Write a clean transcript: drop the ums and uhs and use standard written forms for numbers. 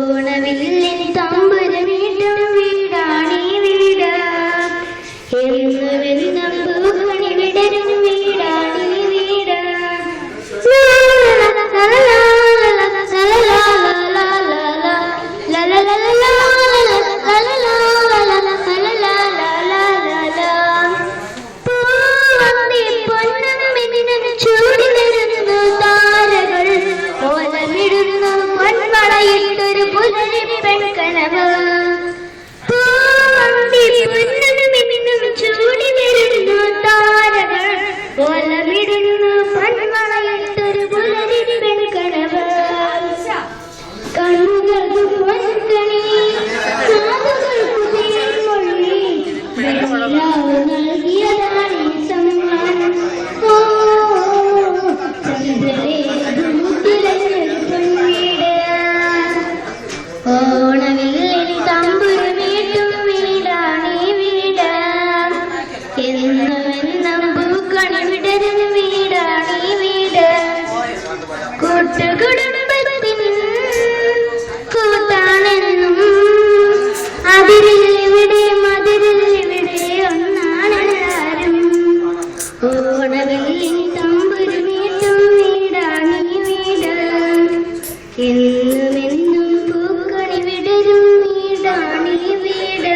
ഓണവില്ലിൻ തമ്പുരുമീട്ടും വീടാണീ വീട് എന്നുമെന്നും പൂക്കണി വിടരും വീടാണീ വീട് ൊരു പുലരി പെൺകനവ് പൂവന്തി പൊന്നും ചൂടി വരുന്നു താരകൾ ഓലമിടുന്നു പൊന്മളയിട്ടൊരു പുലരി പെൺകനവ് കണ്ണുകൾക്ക് പൊൻകണി കാതുകൾക്ക് തേൻമൊഴി വെള്ളിലാവ് നൽകിയതാണ് സമ്മാനം ഓണവില്ലിൻ തമ്പുരുമീട്ടും വീടാണീ വീട് എന്നുമെന്നും പൂക്കണി വിടരും വീടാണീ വീട് കൂട്ടുകുടുംബത്തിൻ കൂട്ടാണെന്നും അതിരിവിടെ മധുരിവിടെ ഒന്നാണെല്ലാരും ഓണവില്ലിൻ തമ്പുരുമീട്ടും വീടാണീ വീട് എന്നുമെന്നും പൂക്കണി വിടരും വീടാണീ വീട്